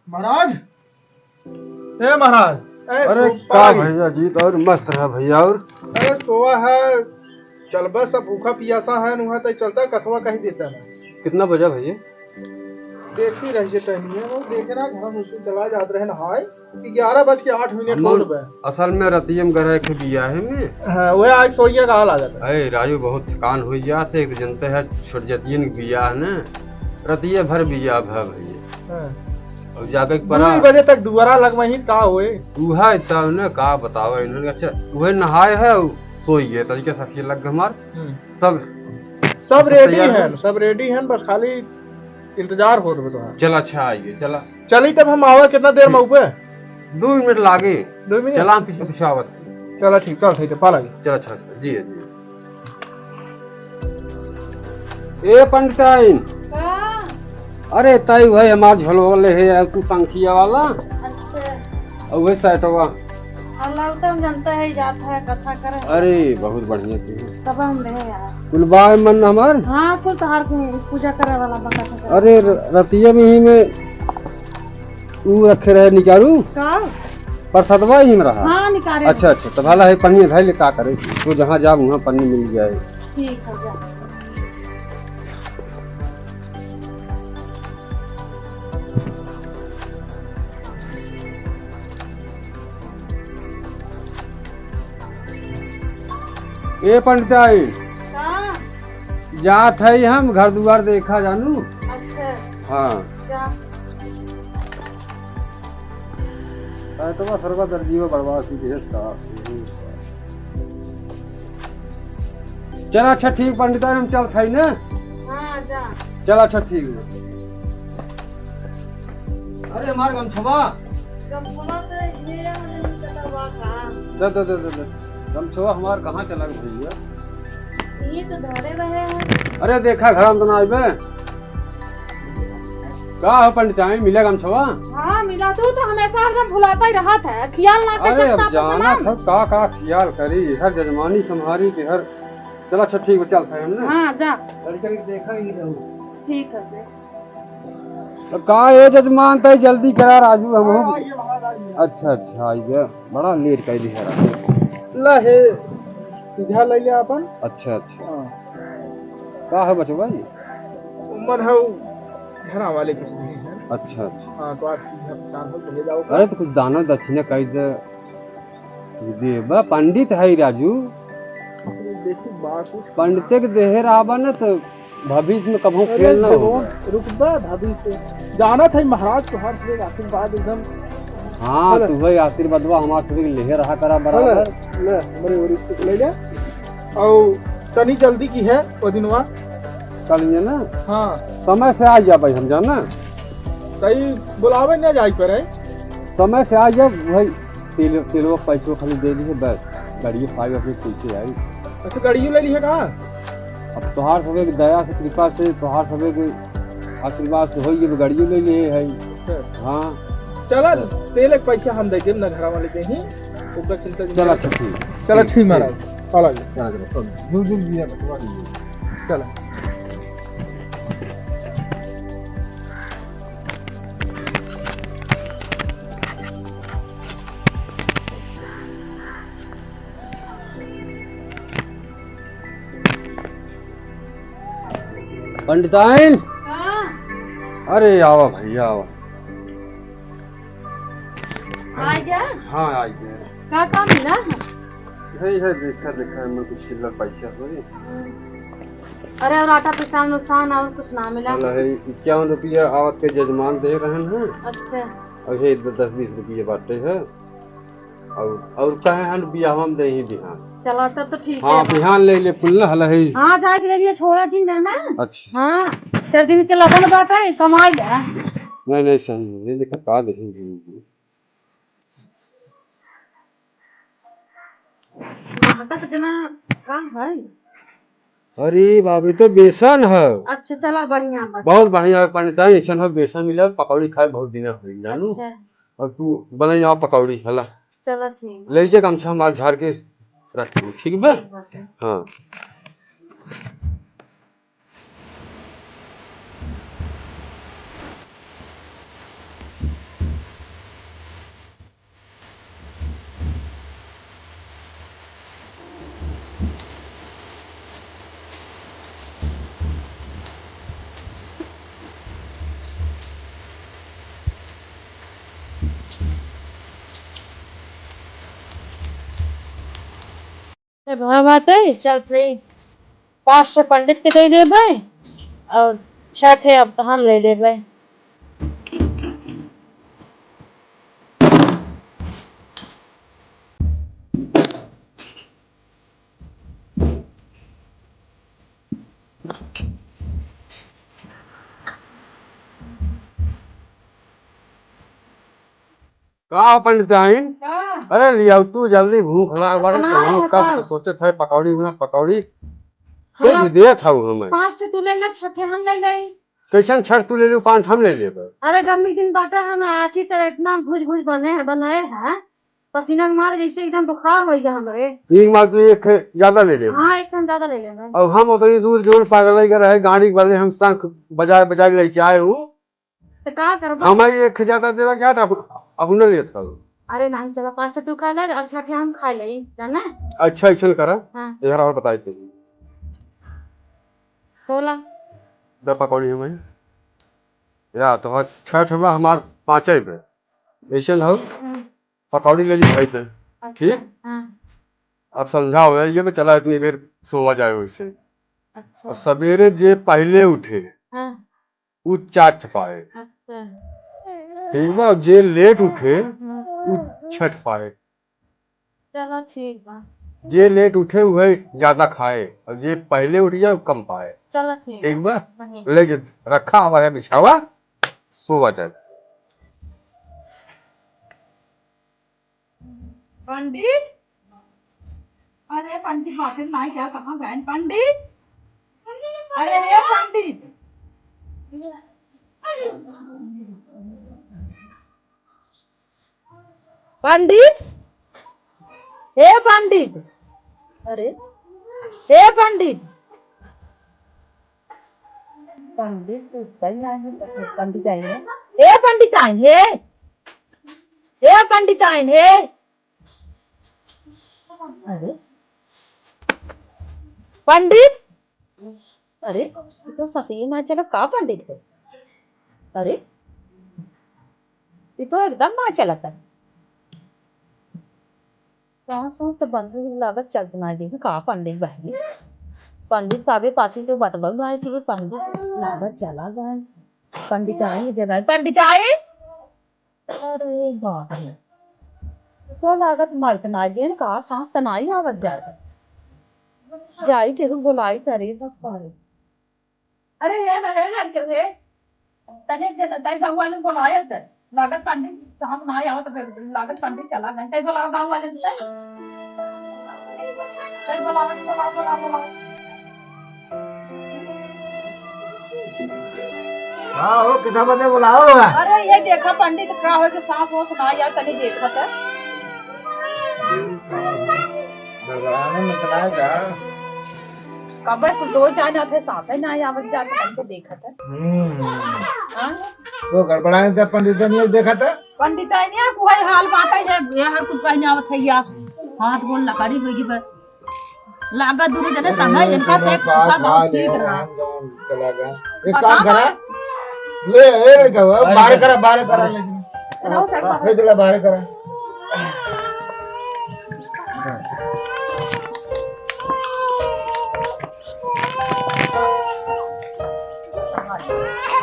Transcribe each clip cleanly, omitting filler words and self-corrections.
महाराज, ए महाराज, अरे का भैया जी और मस्त है भैया। और अरे सोवा है, चलबा सब भूखा पियासा है नुहा तो चलता कथवा कहीं देता है। कितना बजा भैया? देखती रही टहनिए वो देखना घर मुझसे चला जात रहे नहाए कि 11:08 हो गए। असल में रतियम गरह के बिया है में हां वो आज सोइया का हाल आ जाता है। अरे राजू बहुत थकान हो जाते एक तो जनते है छोटजतियन बिया है ना रतिये भर बिया भा भैया। हां और जाके परा 2 बजे तक दुआरा लगवही का होए उहा तब ने का बतावे इन्होंने अच्छा उहे नहाए है सोइए तरीके से लग हमार सब रेडी है बस खाली इंतजार हो रहे तो। चल अच्छा आइए चला चली तब हम आवे कितना देर में ऊपर 2 मिनट लागे 2 मिनट चला पीछे पिछावत चलो ठीक चल ठीक है पा लगे चल अच्छा जी जी। ए पंडिताइन अरे ताई भाई हमार झोलवाले है यार तू संखिया वाला। अच्छा और वही साइटवा अल्लाह तो हम जानता है जाता है कथा करे। अरे बहुत बढ़िया तू तब हम रहे यार कुलबाय मन हमार। हां कुल तहार के पूजा करे वाला बका। अरे रतिया में ही में तू रखे रहे निकारू का प्रसादवा ही में रहा। हां निकारे। अच्छा अच्छा तो भला है पन्नी भाई ले का करे तो जहां जा वहां पन्नी मिल जाए। ठीक है जा ए पंडिताई का जात है हम घर द्वार देखा जानू। अच्छा हाँ जा तो बस सर्वा दर्जी बर्बाद की देश का। चल अच्छा ठीक पंडिताई हम चल खाई ना। हां जा चल अच्छा ठीक है। अरे हमार गमछवा गमछवा तो ये हमने चलवा का दे गमछवा हमार कहाँ चला भैया? ये तो धरे रहे हैं। अरे देखा घर में तो ना आइबे का हो पंडिताई मिला गमछवा? हां मिला तो हमेशा हरदम भुलाता ही रहा था ख्याल ना कर अरे सकता। अब जाना सब का ख्याल करी हर जजमानी संभारी के हर। चल अच्छा ठीक है चल खाए हम ना। हां जा लड़के देखा ही रहूं। ठीक है तो का ये जजमान तय जल्दी करा राजू हम। अच्छा अच्छा आई गया बड़ा लेट कर दी है ला है सीधा ले लिया अपन। अच्छा अच्छा का है बचवा ये उम्र है घरा वाले कुछ नहीं है। अच्छा अच्छा हां तो आज सीधा काम हो ले जाओ। अरे तो कुछ दाना दक्षिणा कह दे देबा पंडित है राजू। देखी बात कुछ पंडित के देहर आवा न तो भविष्य में कभू खेल ना हो। रुकबा भाभी से जाना था महाराज को हर से आशीर्वाद एकदम। हाँ तू भाई आशीर्वादवा हमार से लेहे रहा करा बराबर ले हमरे ओर ले जा और तनी जल्दी की है ओ दिनवा कल ये ना। हां समय से आ जा भाई हम जाना सही बुलावे न जाई पर है समय से आ जा भाई तेलवा पैसों खाली दे दी बस गाड़ी पाई अपने पीछे आई। अच्छा गाड़ी ले ली है कहां? अब तोहार सबे की दया से कृपा से तोहार सबे के आशीर्वाद से होई गाड़ी ले लिए है। हाँ चला तेल एक पैसा हम दे देम ना घरा वाले के ही ऊपर चिंता। चल अच्छा ठीक चला ठीक महाराज चला चला दूर दूर दिया चला। पंडिताइन हां अरे आवा भैया आवा। आ जा हाँ आ गए का काम मिला है देखा मैं कुछ चिल्लर पैसा हो अरे और आटा पिसान नुकसान और कुछ ना मिला। 51 रुपया आवत के जजमान दे रहे हैं। अच्छा और ये 10-20 रुपये बाटे है और कहे हैं बियाह हम दे ही बिहान। चला तब तो ठीक है। हाँ बिहान ले ले पुल्ला हल है। हाँ जाए के लिए छोड़ा थी ना। अच्छा हाँ 4 दिन के लगन बात है कमाई जा नहीं सही देखा का देखेंगे कितना काम है। अरे बाबरी तो बेसन है। अच्छा चला बढ़िया बहुत बढ़िया पंडिताई ऐसा है बेसन मिला पकौड़ी खाए बहुत दिन हो जानू। अच्छा और तू बने जाओ पकौड़ी हला चलो ठीक ले लीजिए गमछा मार झाड़ के रख ठीक बा। हाँ वह बात है, चल फिर 5 से पंडित के दे देबै और 6 ठे अब तो हम ले लेबै। का पंडित आइन? का? अरे लिया तू जल्दी भूख लाग बारे बनाए तो है कब साहब। से सोचे थे पकौड़ी में पकौड़ी हाँ। तो दे था हमें 5 से तू लेगा 6 ठे हम ले गई। कैसन छठ तू ले लो 5 हम ले लेबे। अरे गर्मी दिन बाटा हम अच्छी तरह इतना घुस घुस बनाए हैं पसीना मार जैसे एकदम बुखार हो गया हमरे। तीन बार तू एक ज्यादा ले ले हाँ एकदम ज्यादा ले लेना। और हम उतनी दूर जोर पागल कर रहे गाड़ी वाले हम शंख बजा बजा के लेके आए हूँ तो क्या करो हमें एक ज्यादा देवा क्या था अब न ले था। अरे नहीं चलो 5 से तू खा ले और 6 ठे हम खा ले जाना। अच्छा ऐसा करा हाँ यार और बताई थे बोला दे पकौड़ी हमें या तो छठ में हमार 5 पे ऐसे हो पकौड़ी ले ली भाई थे ठीक। हाँ अब समझाओ यार ये तो चला इतनी देर सोवा जाए वैसे अच्छा और सवेरे जे पहले उठे हाँ वो 4 पाए अच्छा ठीक बा जे लेट उठे वो 6 पाए। चलो ठीक बा जे लेट उठे वह ज्यादा खाए और जे पहले उठ जाए वो कम पाए। चलो ठीक एक बार वही। ले के रखा हुआ है बिछावा सोवा जाए। पंडित अरे पंडित बातें ना क्या कहाँ गए पंडित अरे हे पंडित पंडित हे पंडित अरे हे पंडित पंडित कहीं आए पंडित आए हे पंडित आए हे पंडित आए अरे पंडित अरे ये तो ससी ना चलो का पंडित है अरे ये तो एकदम ना चला था कहाँ से तो बंद लागत चलते ना दी का पंडित बहनी पंडित काबे पासी तो बटबल भाई तो पंडित लागत चला गए पंडित आए जगह पंडित आए अरे बाप रे तो लागत मर्द ना गए का सांस तनाई आवत जाता जाई तेरे बुलाई करे सब पारे अरे ये ना है लड़के रे तने तने भगवान ने बुलाया था लागत पंडित साहब ना आया तो फिर लागत पंडित चला गया तने बुलाओ गांव वाले से तने बुलाओ हाँ हो कितना बजे बुलाओ अरे ये देखा पंडित का हो के सांस वास ना आया तने देखा था गड़बड़ाने में चला जा। कब इसको दो जाना थे सांस ही ना आया आवत जाता तने देखा था हां वो गड़बड़ाने से पंडित ने देखा था पंडित आई नहीं कोई हाल बात है ये हर कुछ कहने आवत है या हाथ बोल लकड़ी होगी बस लागत दूरी जने संगा इनका से बहुत ठीक रहा चला गया एक काम करा ले बाहर करा ले चला बाहर करा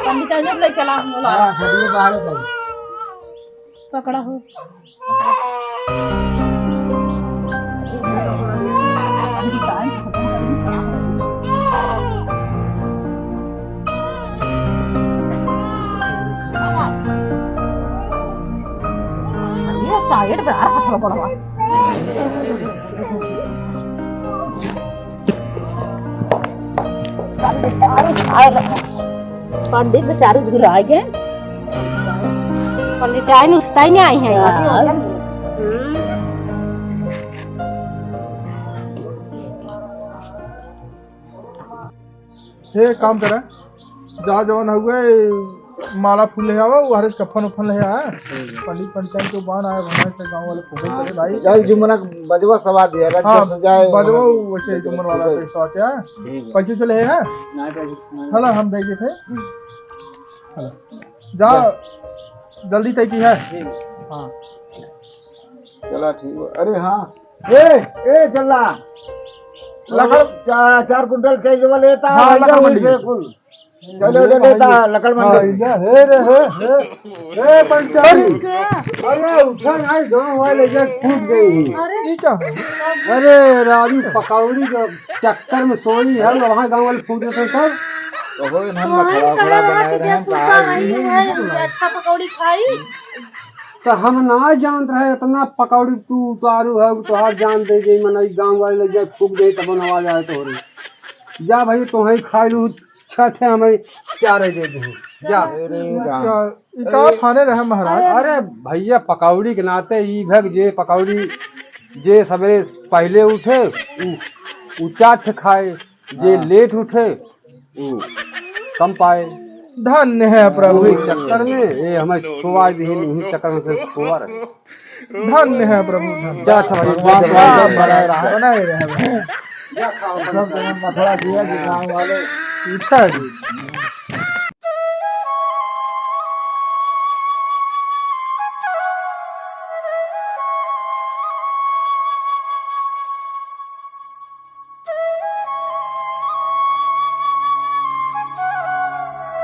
पंडित जी ले चला हम ला हटिए बाहर कर पकड़ा हो ये साइड पे आ हाथ पड़ा पंडित बेचारे झुला गए पंडित आए उठता ही नहीं आई है ये काम करा जा जवन हुए माला फूल ले आवा हरे कफन उफन ले आ पंडित पंचायत को बाण आया भगवान से गांव वाले फूल करे भाई जाई जुमना बजवा सवा दिया रज हां सजाए बजवा वैसे जुमन वाला से सोचा पैसे चले है हेलो हम दे थे हेलो जा जल्दी तय की है हां चला ठीक है। अरे हाँ ए चला लकड़ 4 कुंटल केजुअल लेता हाँ, है लकड़ मंडी से कुल चलो जो लेता लकड़ मंडी हे रे हे पंचायत अरे उठा नहीं गांव वाले जग फूट गई। ये क्या है? अरे राजू पकौड़ी के चक्कर में सोई है वहाँ गांव वाले फूट देते सब। तो हो ना तुम्हारी खड़ा कहा खड़ा रहा बनाए कि रहे क्या हैं सूखा रही है अच्छा पकौड़ी खाई। तो हम ना जान रहे इतना पकौड़ी तू उतारू है तो हाथ जान दे गई मन गांव वाले जब फूक दे तब आवाज आए तो जा भाई तुम्हें खाई लू छठ है हमें चारे दे दू जा। क्या खाने रहे महाराज? अरे भैया पकौड़ी के नाते ई भग जे पकौड़ी जे सवेरे पहले उठे उ चाट खाए जे लेट उठे उ कम पाए। धन्य है प्रभु, वही चक्कर में ये हमें खोआ दी नहीं चक्कर में से खोआ रहे। धन्य है प्रभु, धन्य। जा अच्छा भाई बनाए रहे सब जगह मथुरा दिया जी गाँव वाले अच्छा जी।